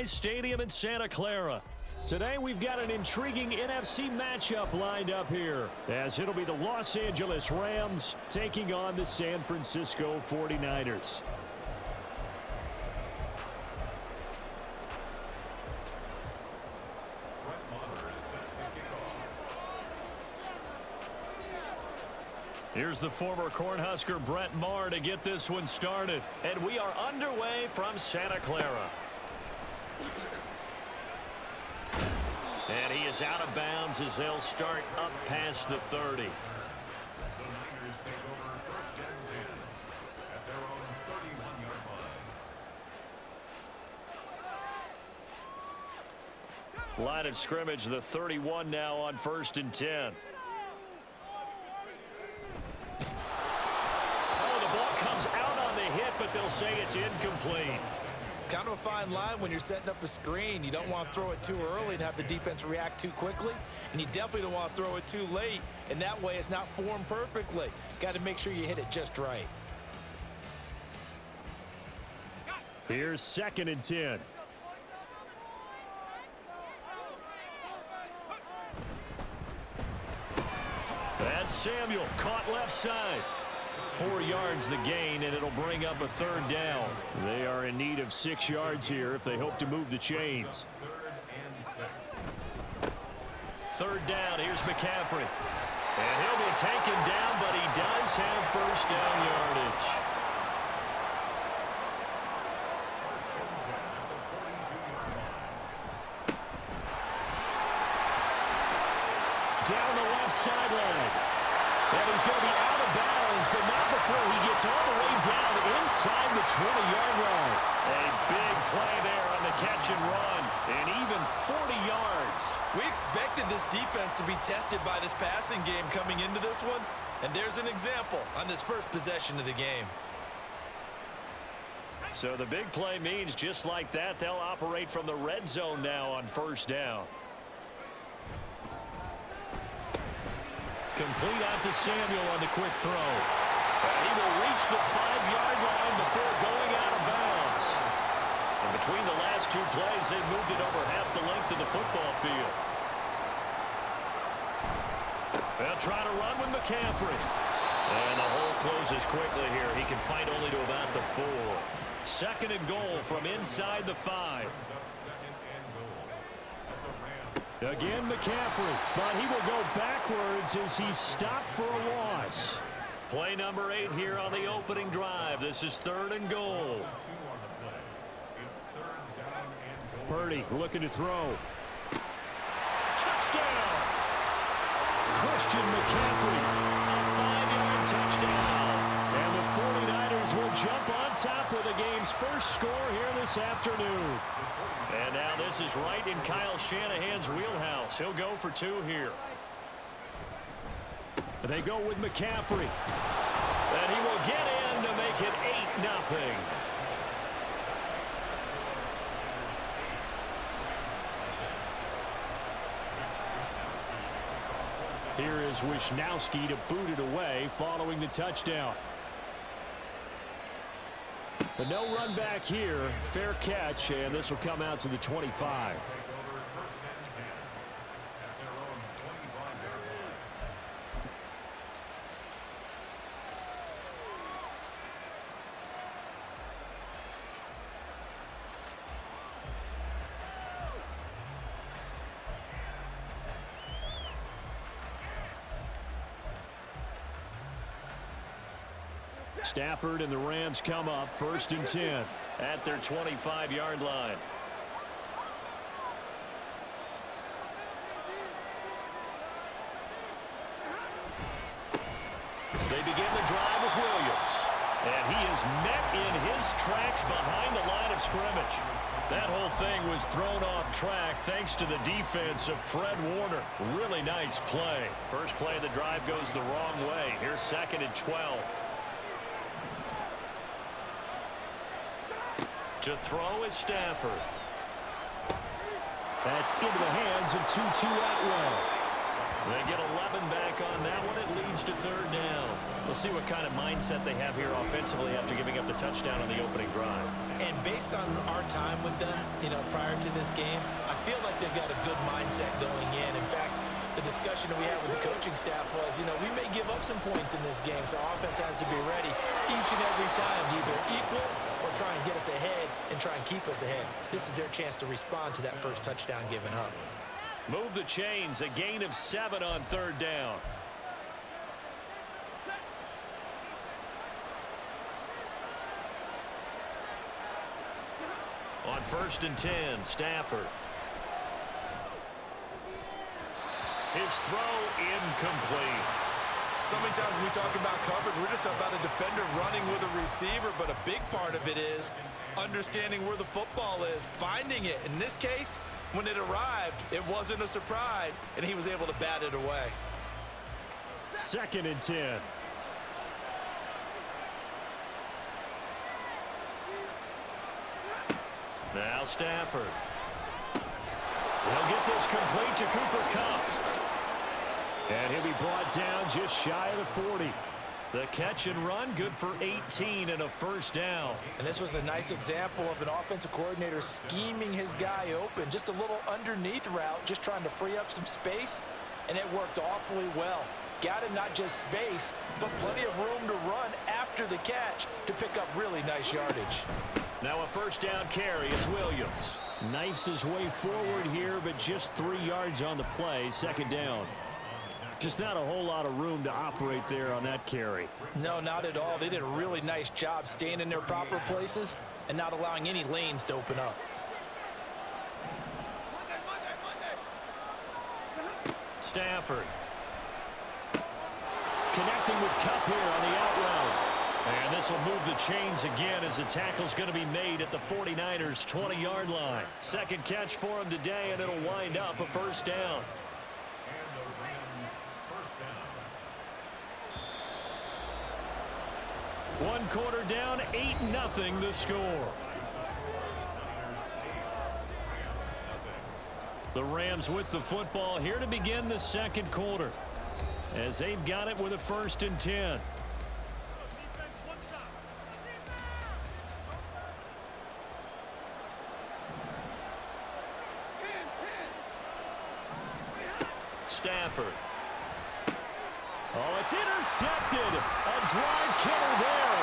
Stadium in Santa Clara. Today we've got an intriguing NFC matchup lined up here, as it'll be the Los Angeles Rams taking on the San Francisco 49ers. Here's the former Cornhusker Brett Maher to get this one started. And we are underway from Santa Clara. And he is out of bounds as they'll start up past the 30. The Niners take over first and 10 at their own 31-yard line. Line of scrimmage, the 31 now on first and 10. Oh, the ball comes out on the hit, but they'll say it's incomplete. Kind of a fine line when you're setting up a screen. You don't want to throw it too early and have the defense react too quickly. And you definitely don't want to throw it too late. And that way it's not formed perfectly. Got to make sure you hit it just right. Here's second and 10. That's Samuel, caught left side. 4 yards the gain, and it'll bring up a third down. They are in need of 6 yards here if they hope to move the chains. Third down, here's McCaffrey. And he'll be taken down, but he does have first down yardage. Down the left sideline. And he's going to be out of bounds, but not before he gets all the way down inside the 20-yard line. A big play there on the catch and run, and even 40 yards. We expected this defense to be tested by this passing game coming into this one, and there's an example on this first possession of the game. So the big play means just like that, they'll operate from the red zone now on first down. Complete out to Samuel on the quick throw. And he will reach the 5-yard line before going out of bounds. And between the last two plays, they've moved it over half the length of the football field. They'll try to run with McCaffrey. And the hole closes quickly here. He can fight only to about the 4. Second and goal from inside the 5. Again, McCaffrey, but he will go backwards as he's stopped for a loss. Play number 8 here on the opening drive. This is third and goal. Purdy looking to throw. Touchdown! Christian McCaffrey, a 5-yard touchdown. And the 49ers will jump on top with the game's first score here this afternoon. And now this is right in Kyle Shanahan's wheelhouse. He'll go for 2 here. They go with McCaffrey. And he will get in to make it 8-0. Here is Wisnowski to boot it away following the touchdown. But no run back here. Fair catch, and this will come out to the 25. Stafford and the Rams come up first and 10 at their 25-yard line. They begin the drive with Williams. And he is met in his tracks behind the line of scrimmage. That whole thing was thrown off track thanks to the defense of Fred Warner. Really nice play. First play of the drive goes the wrong way. Here's second and 12. To throw is Stafford. That's into the hands of Tutu Atwell. They get 11 back on that one. It leads to third down. We'll see what kind of mindset they have here offensively after giving up the touchdown on the opening drive. And based on our time with them, prior to this game, I feel like they've got a good mindset going in. In fact, the discussion that we had with the coaching staff was, we may give up some points in this game, so our offense has to be ready each and every time to either equal or try and get us ahead and try and keep us ahead. This is their chance to respond to that first touchdown given up. Move the chains, a gain of 7 on third down. On 1st and 10, Stafford. His throw incomplete. So many times when we talk about coverage, we're just about a defender running with a receiver, but a big part of it is understanding where the football is, finding it. In this case, when it arrived, it wasn't a surprise, and he was able to bat it away. 2nd and 10. Now Stafford. He'll get this complete to Cooper Kupp. And he'll be brought down just shy of the 40. The catch and run, good for 18 and a first down. And this was a nice example of an offensive coordinator scheming his guy open. Just a little underneath route, just trying to free up some space, and it worked awfully well. Got him not just space, but plenty of room to run after the catch to pick up really nice yardage. Now a first down carry. It's Williams. Knifes his way forward here, but just 3 yards on the play. 2nd down. Just not a whole lot of room to operate there on that carry. No, not at all. They did a really nice job staying in their proper places and not allowing any lanes to open up. Stafford. Connecting with Kupp here on the out route. And this will move the chains again as the tackle's going to be made at the 49ers' 20-yard line. 2nd catch for him today, and it'll wind up a first down. One quarter down, 8-0 the score. The Rams with the football here to begin the second quarter, as they've got it with a 1st and 10. Stafford. Oh, it's intercepted. A drive killer there.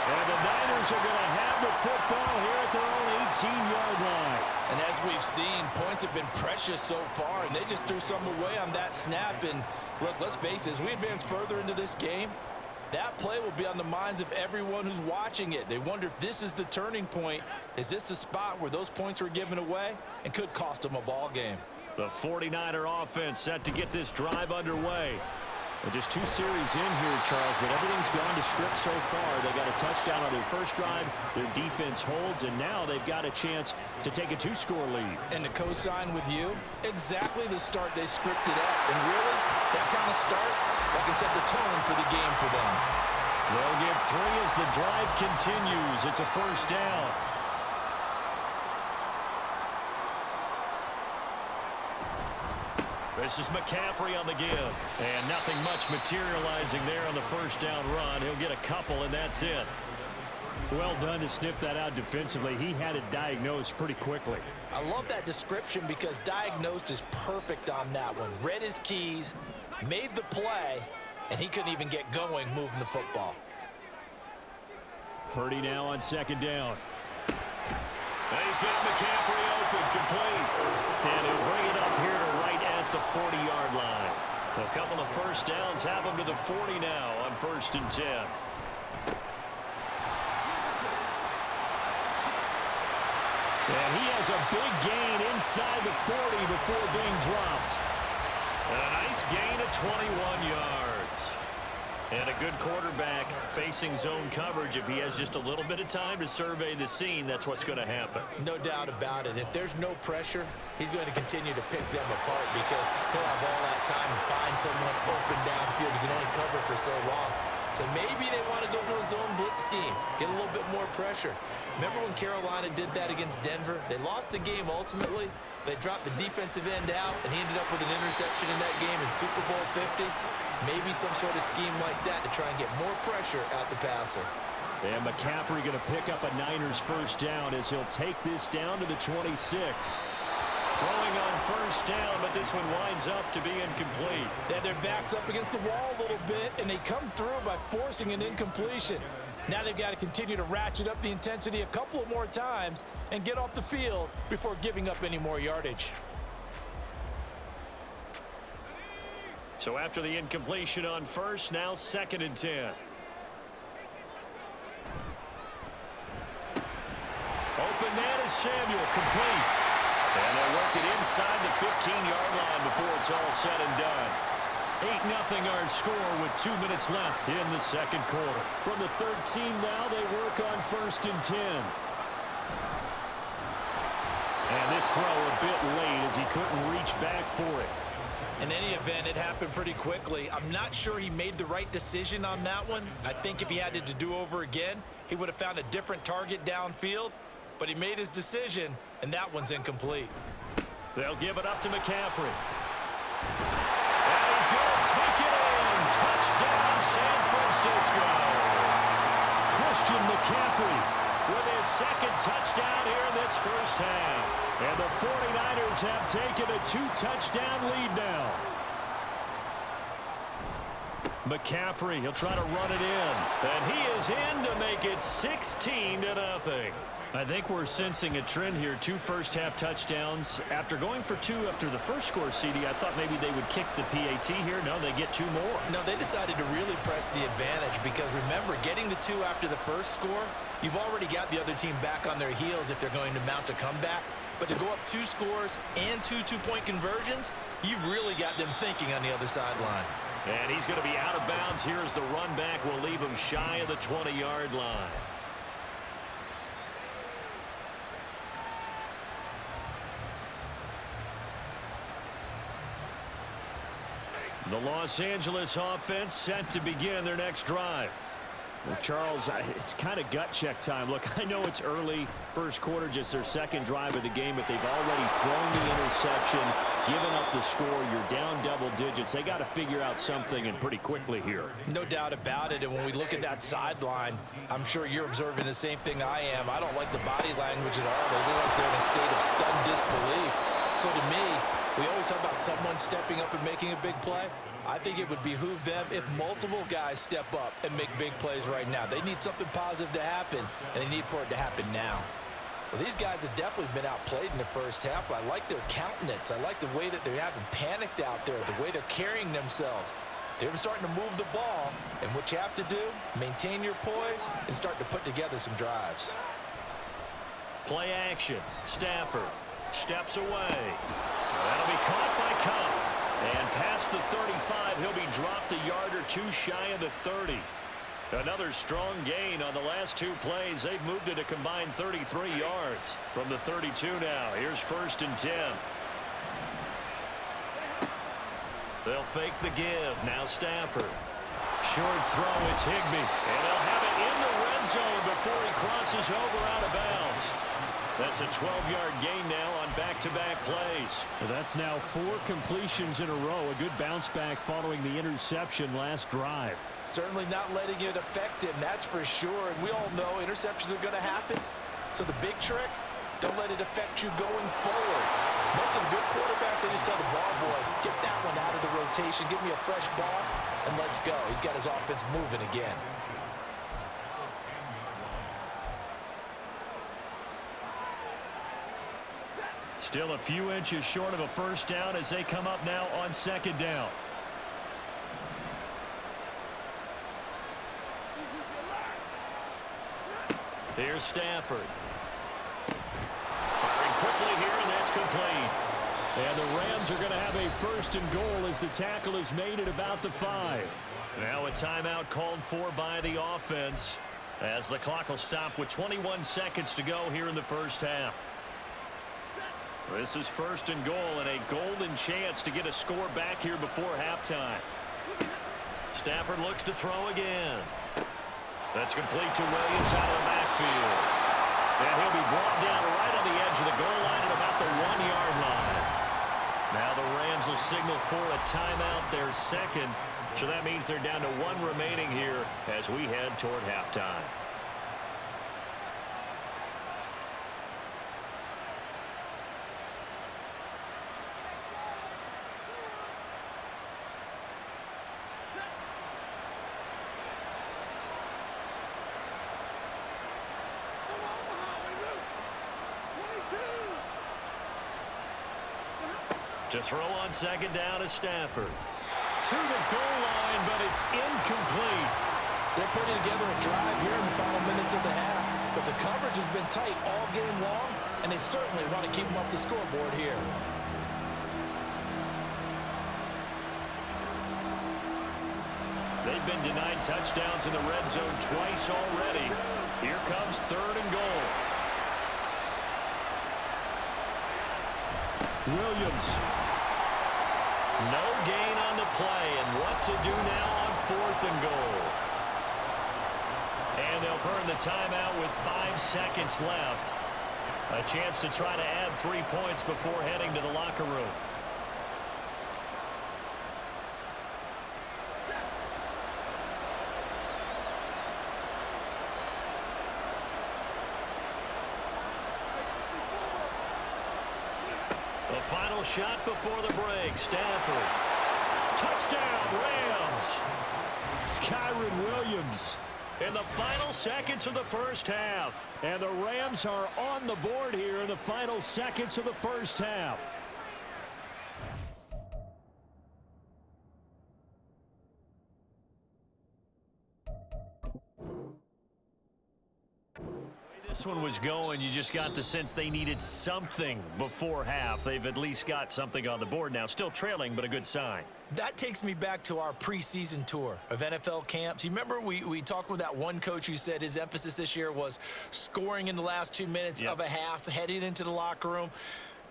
And the Niners are going to have the football here at their own 18-yard line. And as we've seen, points have been precious so far, and they just threw some away on that snap. And look, let's face it, as we advance further into this game, that play will be on the minds of everyone who's watching it. They wonder if this is the turning point. Is this the spot where those points were given away and could cost them a ball game? The 49er offense set to get this drive underway. Well, just 2 series in here, Charles, but everything's gone to script so far. They got a touchdown on their first drive. Their defense holds, and now they've got a chance to take a 2-score lead. And to co-sign with you, exactly the start they scripted up. And really, that kind of start, that can set the tone for the game for them. They'll get 3 as the drive continues. It's a first down. This is McCaffrey on the give. And nothing much materializing there on the first down run. He'll get a couple, and that's it. Well done to sniff that out defensively. He had it diagnosed pretty quickly. I love that description because diagnosed is perfect on that one. Read his keys, made the play, and he couldn't even get going moving the football. Purdy now on 2nd down. He's got McCaffrey open, complete. And he'll bring it up here to right at the 40-yard line. A couple of first downs have him to the 40 now on 1st and 10. And he has a big gain inside the 40 before being dropped. And a nice gain of 21 yards. And a good quarterback facing zone coverage. If he has just a little bit of time to survey the scene, that's what's going to happen. No doubt about it. If there's no pressure, he's going to continue to pick them apart because he'll have all that time to find someone open downfield. He can only cover for so long. So maybe they want to go to a zone blitz scheme, get a little bit more pressure. Remember when Carolina did that against Denver? They lost the game ultimately. They dropped the defensive end out, and he ended up with an interception in that game in Super Bowl 50. Maybe some sort of scheme like that to try and get more pressure at the passer. And McCaffrey going to pick up a Niners first down as he'll take this down to the 26. Throwing on first down, but this one winds up to be incomplete. They had their backs up against the wall a little bit, and they come through by forcing an incompletion. Now they've got to continue to ratchet up the intensity a couple of more times and get off the field before giving up any more yardage. So after the incompletion on first, now 2nd and 10. Open man is Samuel, complete. And they'll work it inside the 15-yard line before it's all said and done. 8-0 our score with 2 minutes left in the second quarter. From the 13 now, they work on 1st and 10. And this throw a bit late as he couldn't reach back for it. In any event, it happened pretty quickly. I'm not sure he made the right decision on that one. I think if he had it to do over again, he would have found a different target downfield. But he made his decision, and that one's incomplete. They'll give it up to McCaffrey. And he's going to take it in. Touchdown, San Francisco. Christian McCaffrey with his 2nd touchdown here in this first half. And the 49ers have taken a 2-touchdown lead now. McCaffrey, he'll try to run it in. And he is in to make it 16-0. I think we're sensing a trend here. 2 first-half touchdowns. After going for 2 after the first score, CD, I thought maybe they would kick the PAT here. No, they get 2 more. No, they decided to really press the advantage because, remember, getting the 2 after the first score, you've already got the other team back on their heels if they're going to mount a comeback. But to go up 2 scores and 2 two-point conversions, you've really got them thinking on the other sideline. And he's going to be out of bounds here as the run back will leave him shy of the 20-yard line. The Los Angeles offense set to begin their next drive. Well, Charles, it's kind of gut check time. Look, I know it's early, first quarter, just their 2nd drive of the game, but they've already thrown the interception, given up the score. You're down double digits. They got to figure out something, and pretty quickly here. No doubt about it, and when we look at that sideline, I'm sure you're observing the same thing I am. I don't like the body language at all. They look like they're in a state of stunned disbelief. So to me, we always talk about someone stepping up and making a big play. I think it would behoove them if multiple guys step up and make big plays right now. They need something positive to happen, and they need for it to happen now. Well, these guys have definitely been outplayed in the first half. I like their countenance. I like the way that they haven't panicked out there, the way they're carrying themselves. They're starting to move the ball, and what you have to do, maintain your poise and start to put together some drives. Play action. Stafford steps away. That'll be caught by Cobb. And past the 35, he'll be dropped a yard or 2 shy of the 30. Another strong gain on the last 2 plays. They've moved it a combined 33 yards from the 32 now. Here's 1st and 10. They'll fake the give. Now Stafford. Short throw. It's Higbee. And they'll have it in the red zone before he crosses over out of bounds. That's a 12-yard gain now on back-to-back plays. That's now 4 completions in a row. A good bounce back following the interception last drive. Certainly not letting it affect him, that's for sure. And we all know interceptions are going to happen. So the big trick, don't let it affect you going forward. Most of the good quarterbacks, they just tell the ball boy, get that one out of the rotation, give me a fresh ball, and let's go. He's got his offense moving again. Still a few inches short of a first down as they come up now on 2nd down. Here's Stafford. Firing quickly here, and that's complete. And the Rams are going to have a 1st and goal as the tackle is made at about the 5. Now a timeout called for by the offense as the clock will stop with 21 seconds to go here in the first half. This is 1st and goal and a golden chance to get a score back here before halftime. Stafford looks to throw again. That's complete to Williams out of the backfield. And he'll be brought down right on the edge of the goal line at about the 1-yard line. Now the Rams will signal for a timeout, their second. So that means they're down to 1 remaining here as we head toward halftime. To throw on second down is Stafford. To the goal line, but it's incomplete. They're putting together a drive here in the final minutes of the half, but the coverage has been tight all game long, and they certainly want to keep them up the scoreboard here. They've been denied touchdowns in the red zone twice already. Here comes 3rd and goal. Williams. No gain on the play, and what to do now on 4th and goal. And they'll burn the timeout with 5 seconds left. A chance to try to add 3 points before heading to the locker room. The final shot before the break. Stafford. Touchdown, Rams. Kyron Williams. In the final seconds of the first half. And the Rams are on the board here in the final seconds of the first half. This one was going, you just got the sense they needed something before half. They've at least got something on the board now. Still trailing, but a good sign. That takes me back to our preseason tour of NFL camps. You remember we talked with that one coach who said his emphasis this year was scoring in the last 2 minutes of a half, heading into the locker room.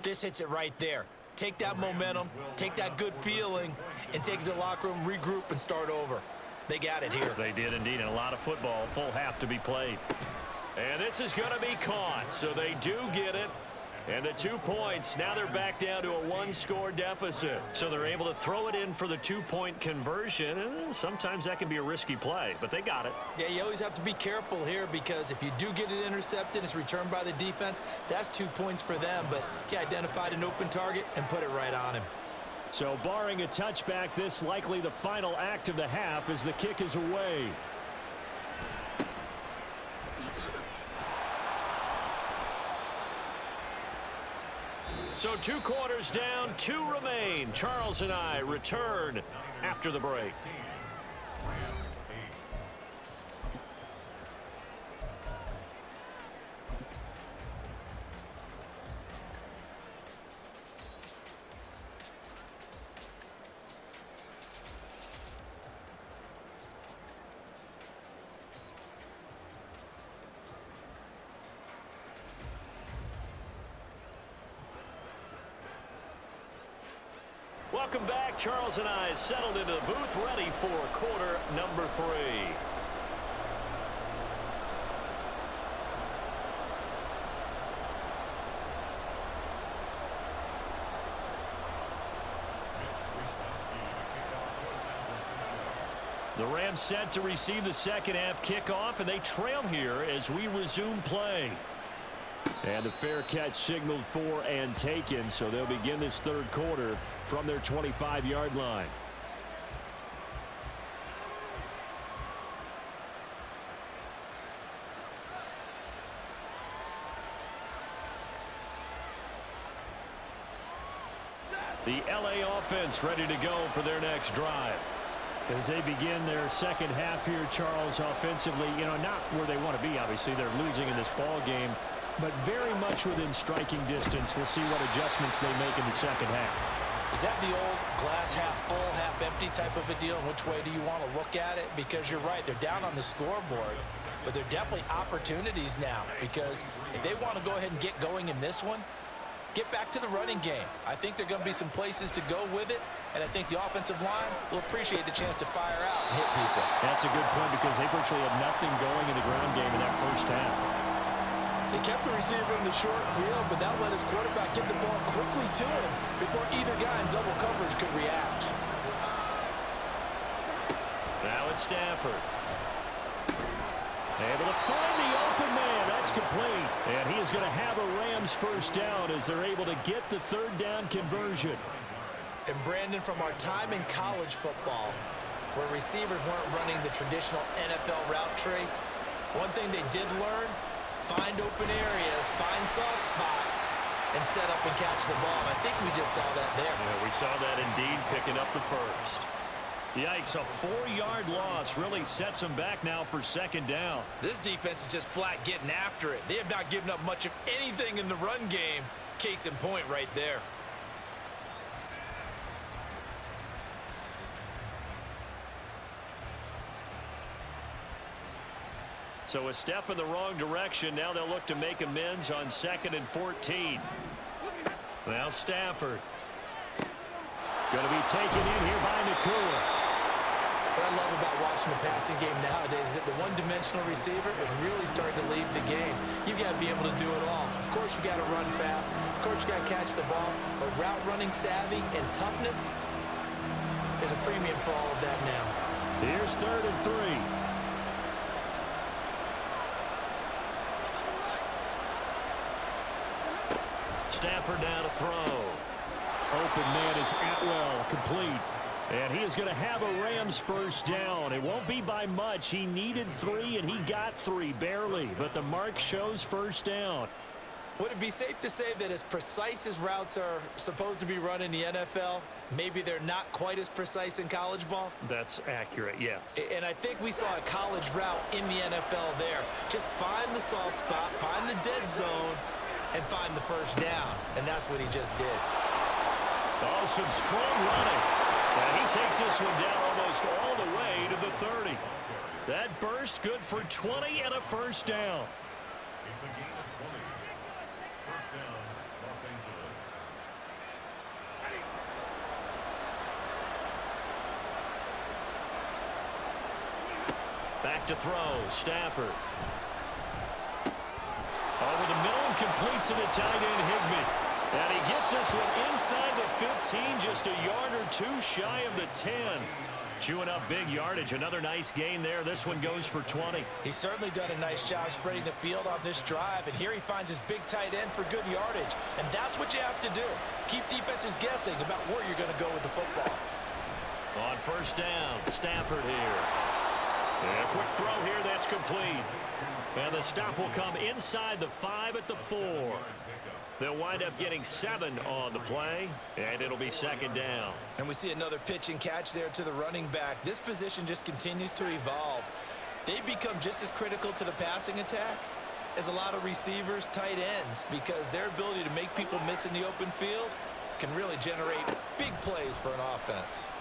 This hits it right there. Take that momentum, take that good feeling, and take it to the locker room, regroup, and start over. They got it here. They did indeed, and a lot of football, full half to be played. And this is going to be caught, so they do get it. And the 2 points, now they're back down to a 1-score deficit. So they're able to throw it in for the 2-point conversion. And sometimes that can be a risky play, but they got it. Yeah, you always have to be careful here because if you do get it intercepted, it's returned by the defense, that's 2 points for them. But he identified an open target and put it right on him. So barring a touchback, this likely the final act of the half as the kick is away. So 2 quarters down, 2 remain. Charles and I return after the break. Welcome back. Charles and I settled into the booth, ready for quarter number 3. The Rams set to receive the second half kickoff, and they trail here as we resume play. And a fair catch signaled for and taken, so they'll begin this third quarter from their 25-yard line. The LA offense ready to go for their next drive. As they begin their second half here, Charles, offensively, not where they want to be, obviously. They're losing in this ball game, but very much within striking distance. We'll see what adjustments they make in the second half. Is that the old glass half full, half empty type of a deal? And which way do you want to look at it? Because you're right, they're down on the scoreboard, but they're definitely opportunities now. Because if they want to go ahead and get going in this one, get back to the running game. I think there are going to be some places to go with it, and I think the offensive line will appreciate the chance to fire out and hit people. That's a good point because they virtually had nothing going in the ground game in that first half. They kept the receiver in the short field, but that let his quarterback get the ball quickly to him before either guy in double coverage could react. Now it's Stafford. Able to find the open man. That's complete. And he is going to have a Rams first down as they're able to get the third down conversion. And Brandon, from our time in college football, where receivers weren't running the traditional NFL route tree, one thing they did learn, find open areas, find soft spots, and set up and catch the ball. And I think we just saw that there. Yeah, we saw that indeed, picking up the first. Yikes, a 4-yard loss really sets them back now for second down. This defense is just flat getting after it. They have not given up much of anything in the run game. Case in point right there. So a step in the wrong direction. Now they'll look to make amends on 2nd and 14. Now Stafford. Going to be taken in here by Nakua. What I love about watching the passing game nowadays is that the one-dimensional receiver is really starting to lead the game. You've got to be able to do it all. Of course, you got to run fast. Of course, you got to catch the ball. But route running savvy and toughness is a premium for all of that now. Here's 3rd and 3. Stafford now to throw. Open man is Atwell, complete. And he is going to have a Rams first down. It won't be by much. He needed 3, and he got 3, barely. But the mark shows first down. Would it be safe to say that as precise as routes are supposed to be run in the NFL, maybe they're not quite as precise in college ball? That's accurate, yeah. And I think we saw a college route in the NFL there. Just find the soft spot, find the dead zone, and find the first down. And that's what he just did. Oh, some strong running. And he takes this one down almost all the way to the 30. That burst good for 20 and a first down. It's a gain of 20. First down, Los Angeles. Back to throw, Stafford. Over the middle and complete to the tight end, Higbee. And he gets this one inside the 15, just a yard or 2 shy of the 10. Chewing up big yardage. Another nice gain there. This one goes for 20. He's certainly done a nice job spreading the field on this drive. And here he finds his big tight end for good yardage. And that's what you have to do. Keep defenses guessing about where you're going to go with the football. On first down, Stafford here. And a quick throw here. That's complete. And the stop will come inside the 5 at the 4. They'll wind up getting 7 on the play, and it'll be second down. And we see another pitch and catch there to the running back. This position just continues to evolve. They become just as critical to the passing attack as a lot of receivers, tight ends, because their ability to make people miss in the open field can really generate big plays for an offense.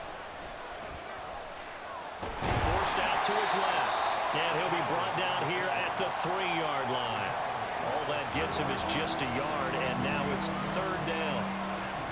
Forced out to his left, and he'll be brought down here at the 3-yard line. All that gets him is just a yard, and now it's third down.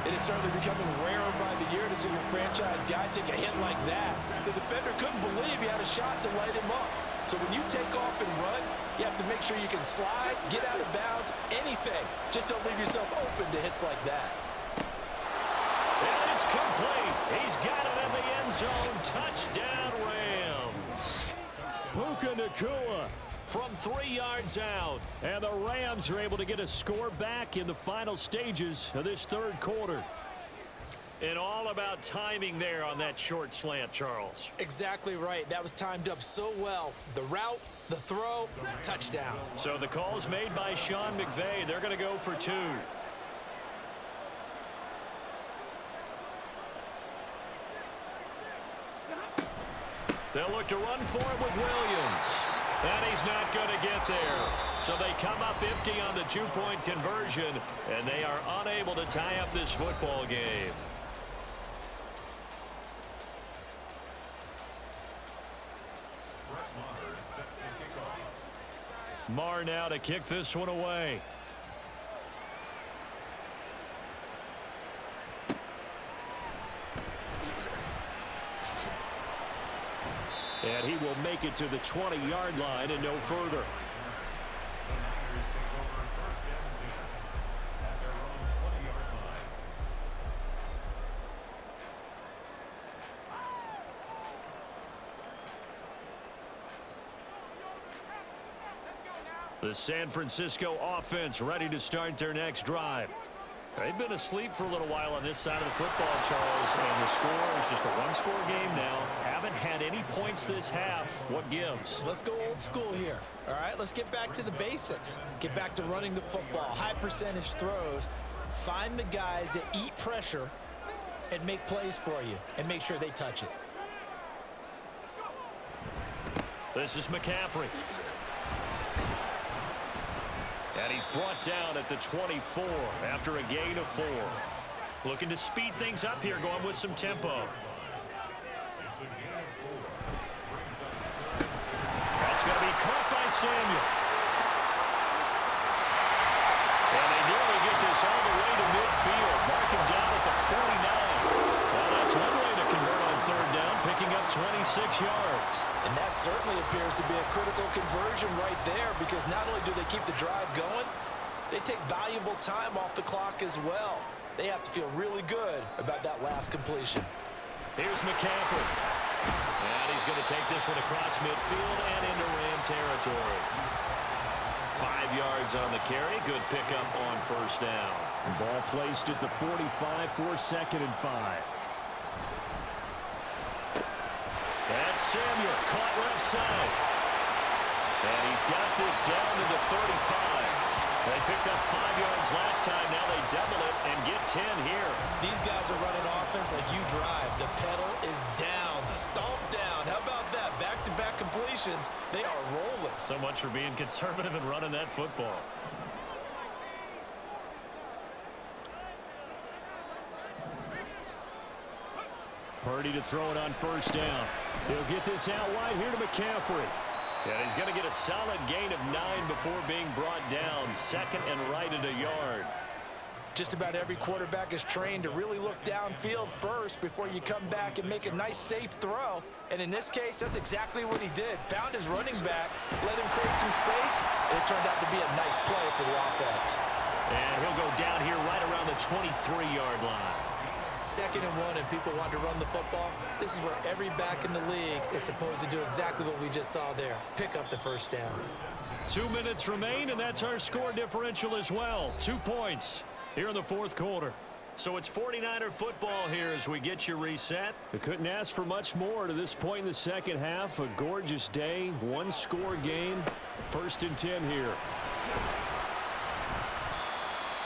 It is certainly becoming rarer by the year to see your franchise guy take a hit like that. The defender couldn't believe he had a shot to light him up. So when you take off and run, you have to make sure you can slide, get out of bounds, anything. Just don't leave yourself open to hits like that. And it's complete. He's got it in the end zone. Touchdown, Rams. Puka Nakua from 3 yards out. And the Rams are able to get a score back in the final stages of this third quarter. And all about timing there on that short slant, Charles. Exactly right. That was timed up so well. The route, the throw, touchdown. So the call's made by Sean McVay. They're going to go for 2. They'll look to run for it with Williams. And he's not going to get there. So they come up empty on the 2-point conversion, and they are unable to tie up this football game. Marr now to kick this one away. And he will make it to the 20-yard line and no further. The Niners take over first and 10 at their own 20-yard line. The San Francisco offense ready to start their next drive. They've been asleep for a little while on this side of the football, Charles, and the score is just a one-score game now. Haven't had any points this half. What gives? Let's go old school here. All right, let's get back to the basics. Get back to running the football, high percentage throws. Find the guys that eat pressure and make plays for you and make sure they touch it. This is McCaffrey. And he's brought down at the 24 after a gain of 4. Looking to speed things up here, going with some tempo. That's going to be caught by Samuel. And they nearly get this all the way to midfield. Mark him down at the 49. Well, that's one way to convert on third down, picking up 26 yards. And that certainly appears to be a critical conversion right there, because not only do they keep the drive going, they take valuable time off the clock as well. They have to feel really good about that last completion. Here's McCaffrey. And he's going to take this one across midfield and into Ram territory. 5 yards on the carry. Good pickup on first down. Ball placed at the 45 for 2nd and 5. That's Samuel, caught left side. And he's got this down to the 35. They picked up 5 yards last time. Now they double it and get 10 here. These guys are running offense like you drive. The pedal is down, stomp down. How about that? Back-to-back completions. They are rolling. So much for being conservative and running that football. Purdy to throw it on first down. He'll get this out wide here to McCaffrey. And he's going to get a solid gain of 9 before being brought down. 2nd and right at a yard. Just about every quarterback is trained to really look downfield first before you come back and make a nice, safe throw. And in this case, that's exactly what he did. Found his running back, let him create some space, and it turned out to be a nice play for the offense. And he'll go down here right around the 23-yard line. 2nd and 1, and people want to run the football. This is where every back in the league is supposed to do exactly what we just saw there. Pick up the first down. 2 minutes remain, and that's our score differential as well. 2 points here in the 4th quarter. So it's 49er football here as we get you reset. We couldn't ask for much more to this point in the second half. A gorgeous day, one-score game. 1st and 10 here.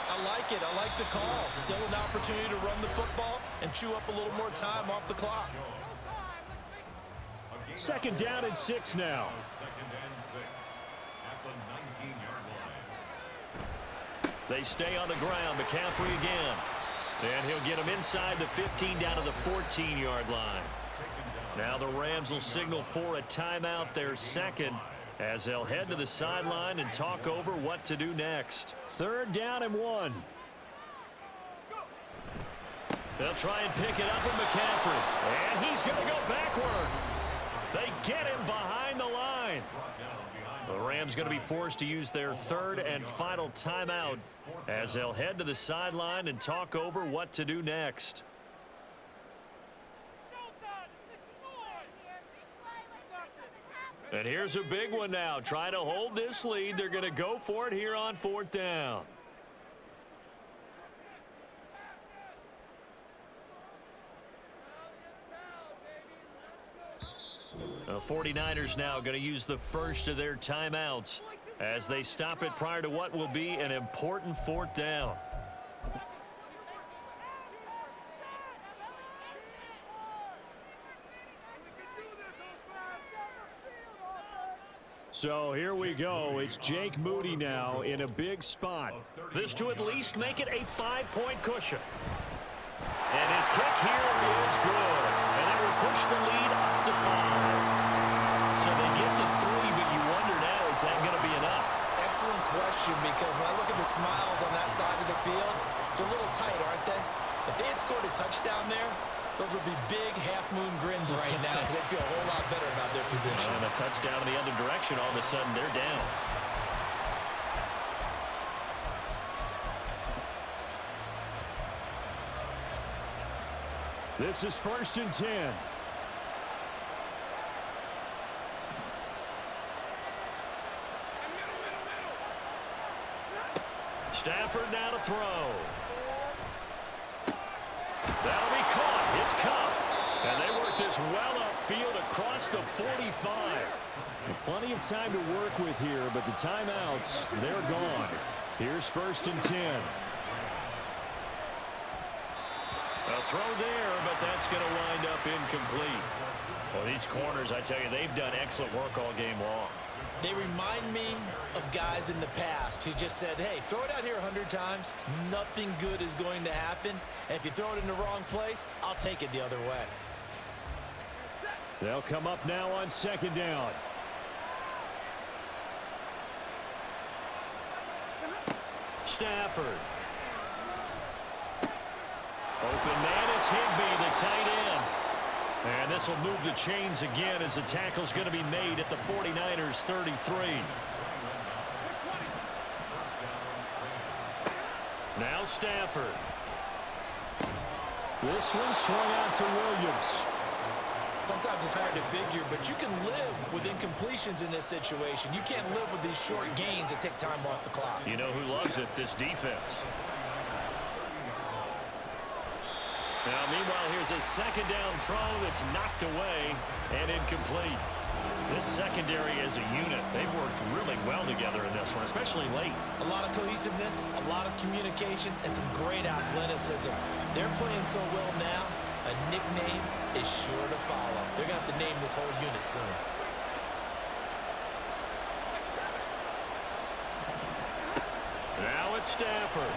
I like it. I like the call. Still an opportunity to run the football and chew up a little more time off the clock. 2nd down and 6 now. 2nd and 6 at the 19-yard line. They stay on the ground. McCaffrey again. And he'll get him inside the 15 down to the 14-yard line. Now the Rams will signal for a timeout, their 2nd, as they'll head to the sideline and talk over what to do next. 3rd down and 1. They'll try and pick it up with McCaffrey. And he's going to go backward. They get him behind the line. The Rams going to be forced to use their 3rd and final timeout as they'll head to the sideline and talk over what to do next. And here's a big one now. Trying to hold this lead. They're going to go for it here on 4th down. The 49ers now going to use the first of their timeouts as they stop it prior to what will be an important 4th down. So here we go. It's Jake Moody now in a big spot. This to at least make it a 5-point cushion. And his kick here is good. And it will push the lead up to 5. So they get to 3, but you wonder now, is that going to be enough? Excellent question, because when I look at the smiles on that side of the field, it's a little tight, aren't they? If they had scored a touchdown there, Those will be big half-moon grins right now because they feel a whole lot better about their position. And a touchdown in the other direction. All of a sudden, they're down. This is 1st and 10. Stafford now to throw. That'll be caught. It's Cup. And they work this well upfield across the 45. Plenty of time to work with here, but the timeouts, they're gone. Here's 1st and 10. A throw there, but that's going to wind up incomplete. Well, these corners, I tell you, they've done excellent work all game long. They remind me of guys in the past who just said, hey, throw it out here 100 times. Nothing good is going to happen. And if you throw it in the wrong place, I'll take it the other way. They'll come up now on 2nd down. Stafford. Open man is Higbee, the tight end. And this will move the chains again as the tackle's going to be made at the 49ers 33. Now Stafford. This one swung out to Williams. Sometimes it's hard to figure, but you can live with incompletions in this situation. You can't live with these short gains that take time off the clock. You know who loves it? This defense. Now, meanwhile, here's a 2nd down throw that's knocked away and incomplete. This secondary as a unit, they've worked really well together in this one, especially late. A lot of cohesiveness, a lot of communication, and some great athleticism. They're playing so well now, a nickname is sure to follow. They're going to have to name this whole unit soon. Now it's Stafford.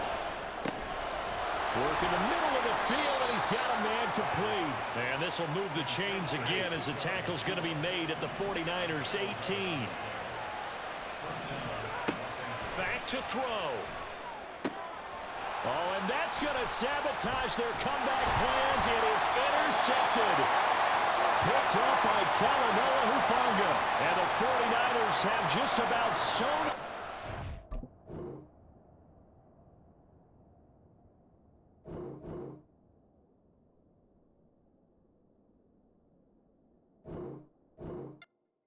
Work in the middle of the field, and he's got a man complete. And this will move the chains again as the tackle's going to be made at the 49ers 18. Back to throw. Oh, and that's going to sabotage their comeback plans. It is intercepted. Picked up by Talanoa Hufanga. And the 49ers have just about sewn